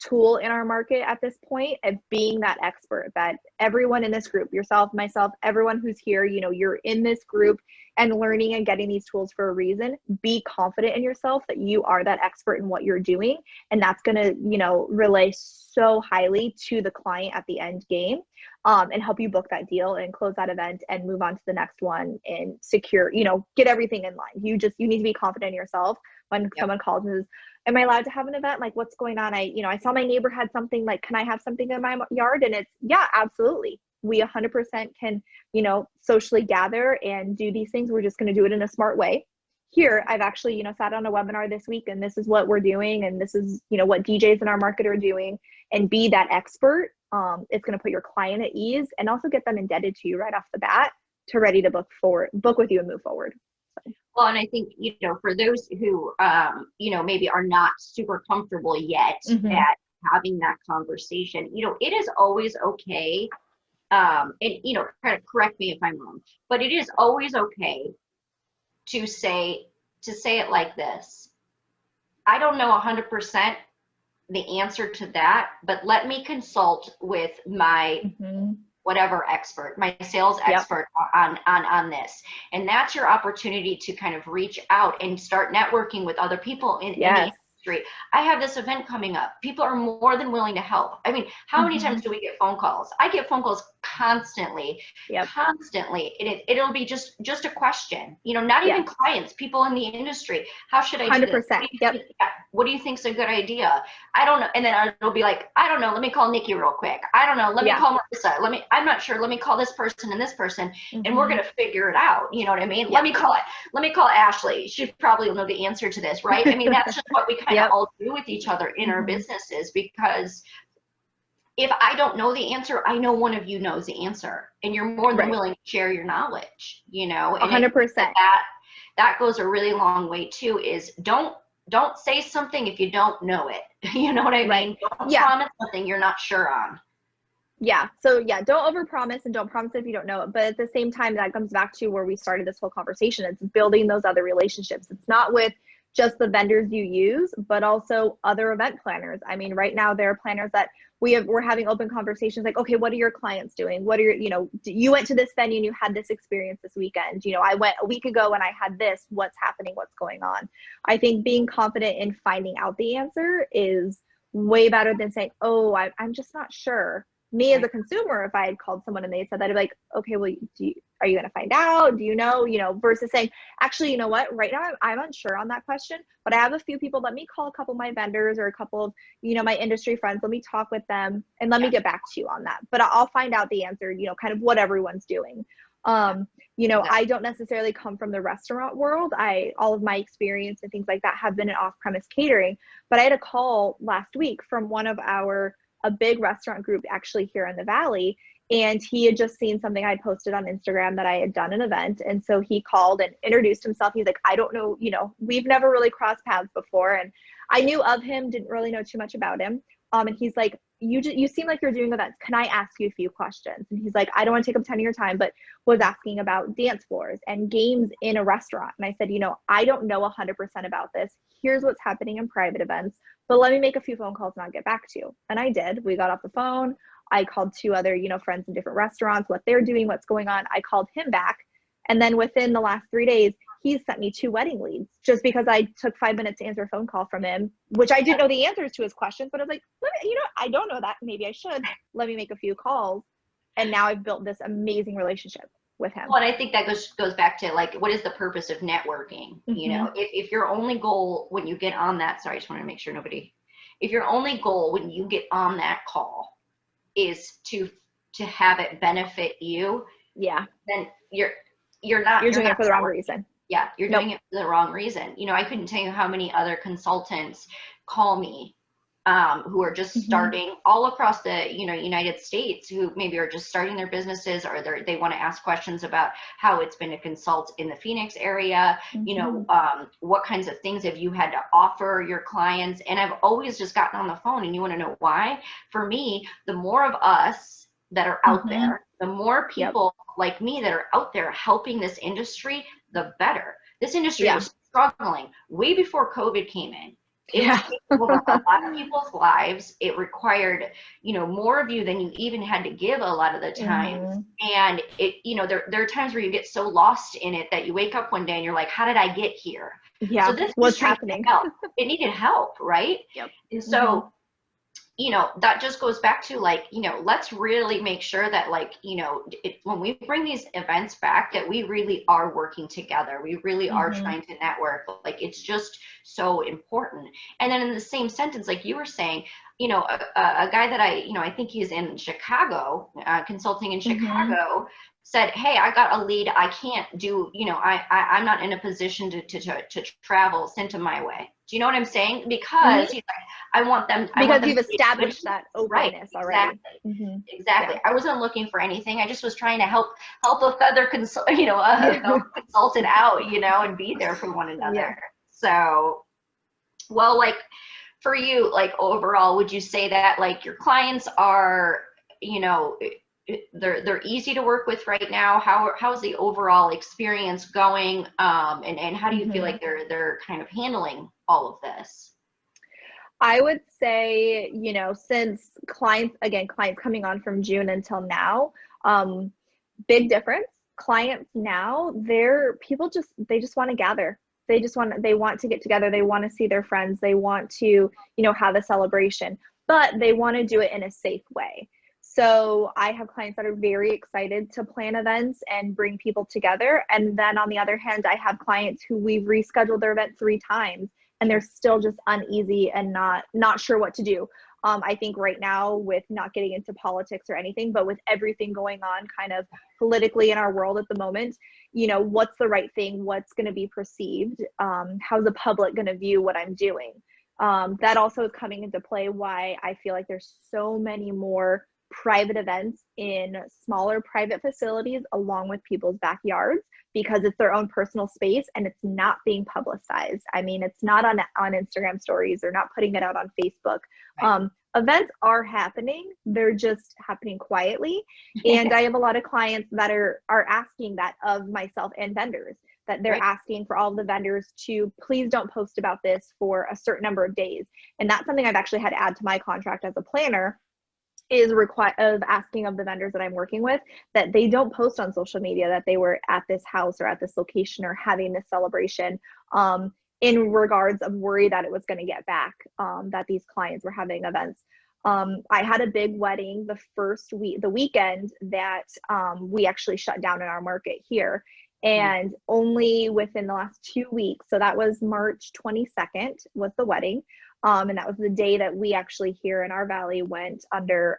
[SPEAKER 2] tool in our market at this point of being that expert that everyone in this group, yourself, myself, everyone who's here, you know, you're in this group and learning and getting these tools for a reason. Be confident in yourself that you are that expert in what you're doing. And that's going to, you know, relay so highly to the client at the end game, and help you book that deal and close that event and move on to the next one and secure, you know, get everything in line. You need to be confident in yourself when someone calls and says, am I allowed to have an event? Like, what's going on? I saw my neighbor had something, like, can I have something in my yard? And it's, yeah, absolutely. We 100% can, you know, socially gather and do these things. We're just going to do it in a smart way. Here, I've actually, you know, sat on a webinar this week, and this is what we're doing. And this is, you know, what DJs in our market are doing, and be that expert. It's going to put your client at ease and also get them indebted to you right off the bat to ready to book with you and move forward.
[SPEAKER 1] Well, and I think, you know, for those who, you know, maybe are not super comfortable yet at having that conversation, you know, it is always okay. And, you know, correct me if I'm wrong, but it is always okay to say it like this. I don't know 100% the answer to that, but let me consult with my whatever expert, my sales expert on this. And that's your opportunity to kind of reach out and start networking with other people in the industry. I have this event coming up. People are more than willing to help. I mean, how many times do we get phone calls? I get phone calls constantly, constantly. It'll be just a question, you know, not even clients, people in the industry. How should I do
[SPEAKER 2] 100%.
[SPEAKER 1] this? What do you think's a good idea? I don't know. And then it'll be like, I don't know. Let me call Nikki real quick. I don't know. Let me call Marissa. I'm not sure. Let me call this person and this person, and we're going to figure it out. You know what I mean? Let me call Ashley. She probably will know the answer to this, right? I mean, that's just what we kind of all do with each other in our businesses, because if I don't know the answer, I know one of you knows the answer, and you're more than willing to share your knowledge, you know. And
[SPEAKER 2] 100%.
[SPEAKER 1] That goes a really long way too, is don't say something if you don't know it. You know what I mean? Don't promise something you're not sure on.
[SPEAKER 2] Yeah. So yeah, don't overpromise and don't promise if you don't know it. But at the same time, that comes back to where we started this whole conversation. It's building those other relationships. It's not with just the vendors you use, but also other event planners. I mean, right now there are planners that we're having open conversations like, okay, what are your clients doing? What are your, you know, you went to this venue and you had this experience this weekend. You know, I went a week ago and I had this, what's happening, what's going on? I think being confident in finding out the answer is way better than saying, oh, I'm just not sure. Me as a consumer, if I had called someone and they said that, I'd be like, okay, well, are you going to find out? Do you know, versus saying, actually, you know what, right now I'm unsure on that question, but I have a few people, let me call a couple of my vendors or a couple of, you know, my industry friends, let me talk with them and let me get back to you on that. But I'll find out the answer, you know, kind of what everyone's doing. You know, I don't necessarily come from the restaurant world. All of my experience and things like that have been in off-premise catering, but I had a call last week from one of a big restaurant group actually here in the Valley. And he had just seen something I posted on Instagram that I had done an event. And so he called and introduced himself. He's like, I don't know, you know, we've never really crossed paths before. And I knew of him, didn't really know too much about him. And he's like, you seem like you're doing events. Can I ask you a few questions? And he's like, I don't want to take up 10 of your time, but was asking about dance floors and games in a restaurant. And I said, you know, I don't know 100% about this. Here's what's happening in private events, but let me make a few phone calls and I'll get back to you. And I did. We got off the phone. I called 2 other, you know, friends in different restaurants, what they're doing, what's going on. I called him back. And then within the last 3 days, he sent me 2 wedding leads just because I took 5 minutes to answer a phone call from him, which I didn't know the answers to his questions, but I was like, you know, I don't know that. Maybe I should. Let me make a few calls. And now I've built this amazing relationship with him.
[SPEAKER 1] Well, and I think that goes back to, like, what is the purpose of networking? You know, if your only goal when you get on that, sorry, I just want to make sure if your only goal when you get on that call is to have it benefit you, then you're
[SPEAKER 2] doing it for the wrong reason.
[SPEAKER 1] Yeah, you're doing it for the wrong reason. You know, I couldn't tell you how many other consultants call me who are just starting all across the, you know, United States, who maybe are just starting their businesses, or they want to ask questions about how it's been to consult in the Phoenix area. You know, what kinds of things have you had to offer your clients? And I've always just gotten on the phone, and you want to know why? For me, the more of us that are out there, the more people like me that are out there helping this industry, the better. This industry was struggling way before COVID came in. it was taking over a lot of people's lives. It required, more of you than you even had to give a lot of the times. And there are times where you get so lost in it that you wake up one day and you're like, how did I get here?
[SPEAKER 2] Yeah.
[SPEAKER 1] So this
[SPEAKER 2] what's happening?
[SPEAKER 1] It needed help, right?
[SPEAKER 2] Yep.
[SPEAKER 1] And so, that just goes back to let's really make sure that when we bring these events back, that we really are working together. We really are trying to network. It's just so important. And then in the same sentence, like you were saying, a guy that I think he's in Chicago, consulting in Chicago, said, hey, I got a lead. I can't do, I'm not in a position to travel, send them my way. Do you know what I'm saying? Because he's like, I want them.
[SPEAKER 2] Because you've established that openness already.
[SPEAKER 1] Exactly. Yeah. I wasn't looking for anything. I just was trying to help a feather consultant out, and be there for one another. Yeah. So, well, for you, overall, would you say that your clients are, they're easy to work with right now? How's the overall experience going? And how do you feel like they're kind of handling all of this?
[SPEAKER 2] I would say, since clients coming on from June until now, big difference. Clients now, they just want to gather. They want to get together. They want to see their friends. They want to, have a celebration, but they want to do it in a safe way. So I have clients that are very excited to plan events and bring people together. And then on the other hand, I have clients who we've rescheduled their event 3 times and they're still just uneasy and not sure what to do. I think right now, with not getting into politics or anything, but with everything going on kind of politically in our world at the moment, what's the right thing? What's going to be perceived? How's the public going to view what I'm doing? That also is coming into play why I feel like there's so many more private events in smaller private facilities along with people's backyards, because it's their own personal space and it's not being publicized. I mean, it's not on Instagram stories. They're not putting it out on Facebook. Right. Events are happening. They're just happening quietly. And I have a lot of clients that are asking that of myself and vendors, that they're asking for all the vendors to please don't post about this for a certain number of days. And that's something I've actually had to add to my contract as a planner, is asking of the vendors that I'm working with that they don't post on social media that they were at this house or at this location or having this celebration, in regards of worry that it was going to get back, that these clients were having events. I had a big wedding the weekend that we actually shut down in our market here. And only within the last 2 weeks, so that was March 22nd was the wedding. And that was the day that we actually here in our valley went under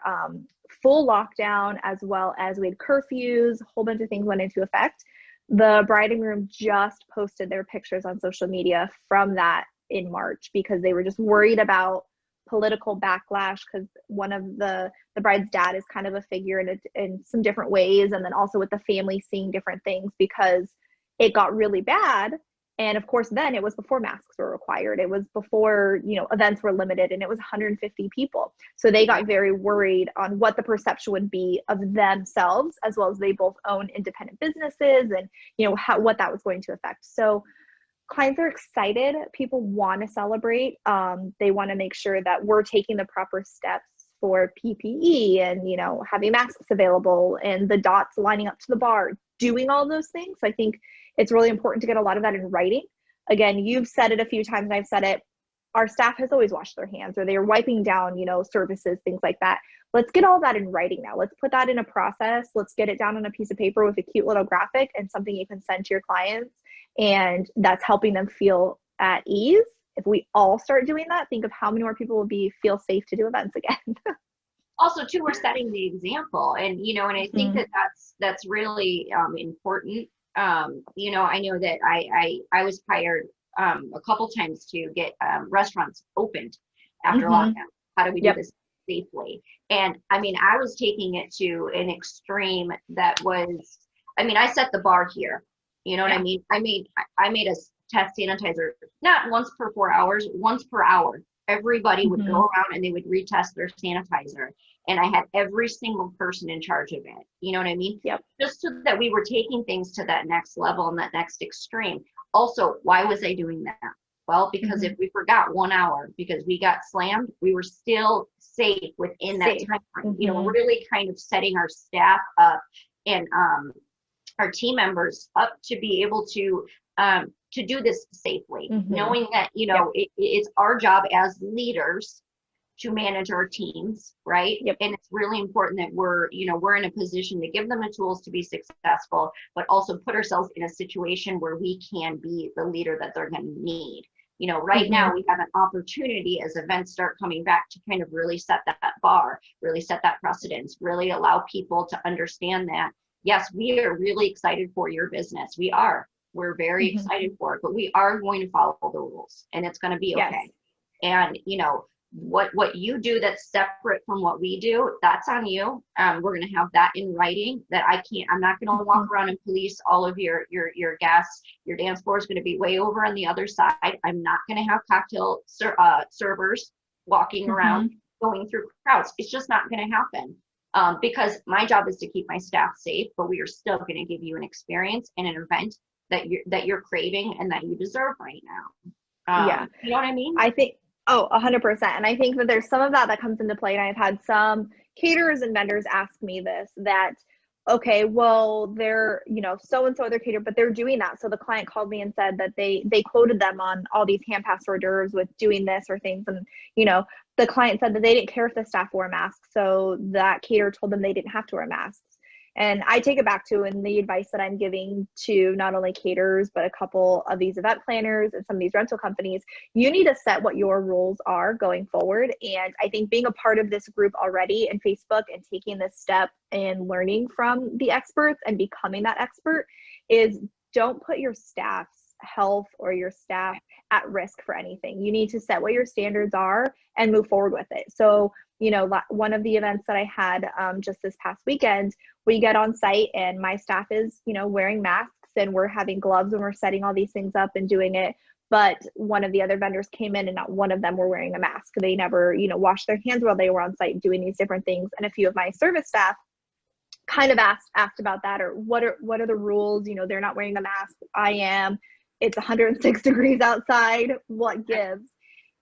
[SPEAKER 2] full lockdown, as well as we had curfews, a whole bunch of things went into effect. The bride and groom just posted their pictures on social media from that in March because they were just worried about political backlash, because one of the bride's dad is kind of a figure in some different ways, and then also with the family seeing different things because it got really bad. And of course, then it was before masks were required. It was before, events were limited, and it was 150 people. So they got very worried on what the perception would be of themselves, as well as they both own independent businesses and, what that was going to affect. So clients are excited. People want to celebrate. They want to make sure that we're taking the proper steps for PPE and, having masks available and the dots lining up to the bar, doing all those things. I think it's really important to get a lot of that in writing. Again, you've said it a few times and I've said it. Our staff has always washed their hands, or they're wiping down, services, things like that. Let's get all that in writing now. Let's put that in a process. Let's get it down on a piece of paper with a cute little graphic and something you can send to your clients. And that's helping them feel at ease. If we all start doing that, think of how many more people will feel safe to do events again.
[SPEAKER 1] Also, too, we're setting the example, and and I think that's really important. I know that I was hired a couple times to get restaurants opened after lockdown. How do we do this safely? And I mean, I was taking it to an extreme that was, I set the bar here. You know what I mean? I made a test sanitizer, not once per 4 hours, once per hour. Everybody would go around and they would retest their sanitizer. And I had every single person in charge of it. You know what I mean?
[SPEAKER 2] Yep.
[SPEAKER 1] Just so that we were taking things to that next level and that next extreme. Also, why was I doing that? Well, because if we forgot 1 hour because we got slammed, we were still safe within that time frame. You know, really kind of setting our staff up and our team members up to be able to do this safely, knowing that, you know, it's our job as leaders to manage our teams, right? And it's really important that we're in a position to give them the tools to be successful, but also put ourselves in a situation where we can be the leader that they're going to need. You know, right now we have an opportunity as events start coming back to kind of really set that bar, really set that precedence, really allow people to understand that, yes, we are really excited for your business. We're very excited for it, but we are going to follow the rules and it's going to be okay. And, you know, what you do that's separate from what we do, that's on you. We're going to have that in writing that I'm not going to walk around and police all of your guests. Your dance floor is going to be way over on the other side. I'm not going to have cocktail servers walking around going through crowds. It's just not going to happen. Because my job is to keep my staff safe, but we are still going to give you an experience and an event that you're craving and that you deserve right now. You know what I mean?
[SPEAKER 2] I think, 100%. And I think that there's some of that comes into play. And I've had some caterers and vendors ask me this, that, okay, well, they're, you know, so-and-so other caterer, but they're doing that. So the client called me and said that they quoted them on all these hand-passed hors d'oeuvres with doing this or things. And, you know, the client said that they didn't care if the staff wore masks. So that caterer told them they didn't have to wear masks. And I take it back to, and the advice that I'm giving to not only caterers, but a couple of these event planners and some of these rental companies, you need to set what your rules are going forward. And I think being a part of this group already in Facebook and taking this step and learning from the experts and becoming that expert is, don't put your staff's health or your staff at risk for anything. You need to set what your standards are and move forward with it. So, you know, one of the events that I had just this past weekend, we get on site and my staff is, you know, wearing masks and we're having gloves and we're setting all these things up and doing it. But one of the other vendors came in and not one of them were wearing a mask. They never, you know, washed their hands while they were on site doing these different things. And a few of my service staff kind of asked about that, or what are the rules? You know, they're not wearing a mask. I am. It's 106 degrees outside. What gives?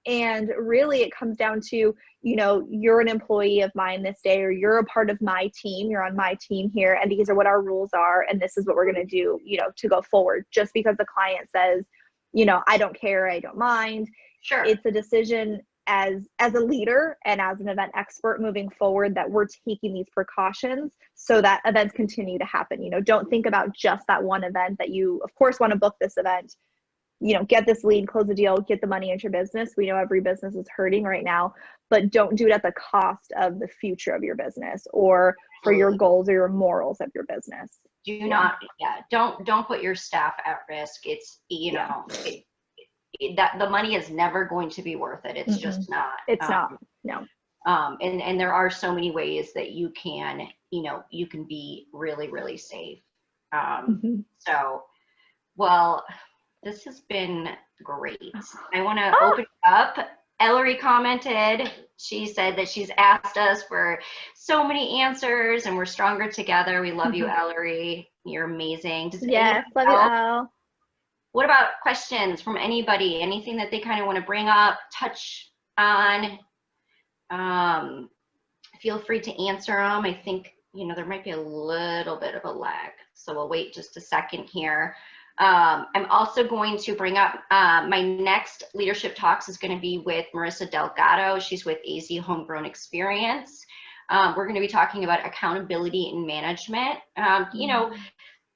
[SPEAKER 2] And really it comes down to, you know, you're an employee of mine this day, or you're a part of my team, you're on my team here, and these are what our rules are, and this is what we're going to do, you know, to go forward. Just because the client says, you know, I don't care, I don't mind.
[SPEAKER 1] Sure.
[SPEAKER 2] It's a decision as a leader and as an event expert moving forward that we're taking these precautions so that events continue to happen. You know, don't think about just that one event that you, of course, want to book this event, you know, get this lead, close the deal, get the money into your business. We know every business is hurting right now, but don't do it at the cost of the future of your business or for your goals or your morals of your business.
[SPEAKER 1] Don't put your staff at risk. It's, you know, that the money is never going to be worth it. It's just not.
[SPEAKER 2] It's not. No.
[SPEAKER 1] And there are so many ways that you can, you know, you can be really, really safe. So, well, this has been great. I want to open it up. Ellery commented. She said that she's asked us for so many answers and we're stronger together. We love you, Ellery. You're amazing.
[SPEAKER 2] Yes, love you, Elle.
[SPEAKER 1] What about questions from anybody? Anything that they kind of want to bring up, touch on? Feel free to answer them. I think, you know, there might be a little bit of a lag. So we'll wait just a second here. I'm also going to bring up my next leadership talks is going to be with Marissa Delgado. She's with AZ Homegrown Experience. We're going to be talking about accountability and management. You know,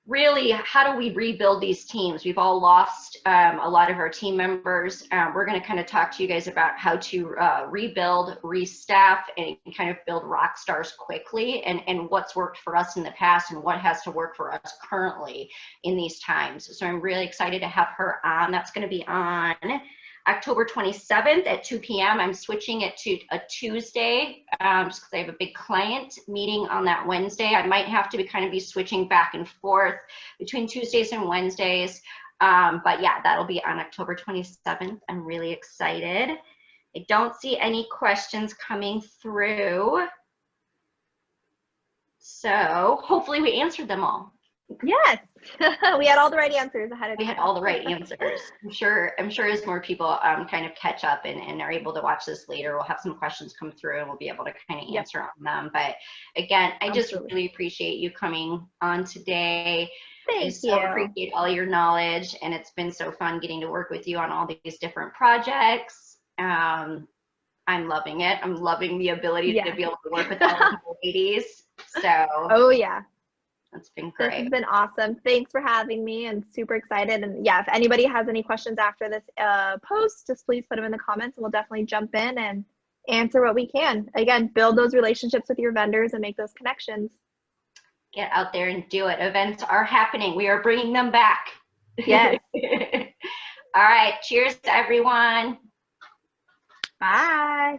[SPEAKER 1] really, how do we rebuild these teams? We've all lost a lot of our team members. We're going to kind of talk to you guys about how to rebuild, restaff, and kind of build rock stars quickly, and what's worked for us in the past and what has to work for us currently in these times. So I'm really excited to have her on. That's going to be on October 27th at 2 p.m. I'm switching it to a Tuesday just because I have a big client meeting on that Wednesday. I might have to kind of be switching back and forth between Tuesdays and Wednesdays. But yeah, that'll be on October 27th. I'm really excited. I don't see any questions coming through. So hopefully we answered them all.
[SPEAKER 2] Yes. We had all the right answers ahead of
[SPEAKER 1] We
[SPEAKER 2] time.
[SPEAKER 1] had all the right answers. I'm sure as more people kind of catch up and are able to watch this later, we'll have some questions come through and we'll be able to kind of answer on them. But again, I just
[SPEAKER 2] Absolutely.
[SPEAKER 1] really appreciate you coming on today. I
[SPEAKER 2] Thank
[SPEAKER 1] so
[SPEAKER 2] you.
[SPEAKER 1] appreciate all your knowledge, and it's been so fun getting to work with you on all these different projects. I'm loving it. I'm loving the ability to be able to work with all of the ladies. So
[SPEAKER 2] oh yeah,
[SPEAKER 1] it's been
[SPEAKER 2] this
[SPEAKER 1] great.
[SPEAKER 2] has been awesome. Thanks for having me, and super excited. And yeah, if anybody has any questions after this post, just please put them in the comments and we'll definitely jump in and answer what we can. Again, build those relationships with your vendors and make those connections.
[SPEAKER 1] Get out there and do it. Events are happening. We are bringing them back.
[SPEAKER 2] Yes.
[SPEAKER 1] All right. Cheers to everyone.
[SPEAKER 2] Bye.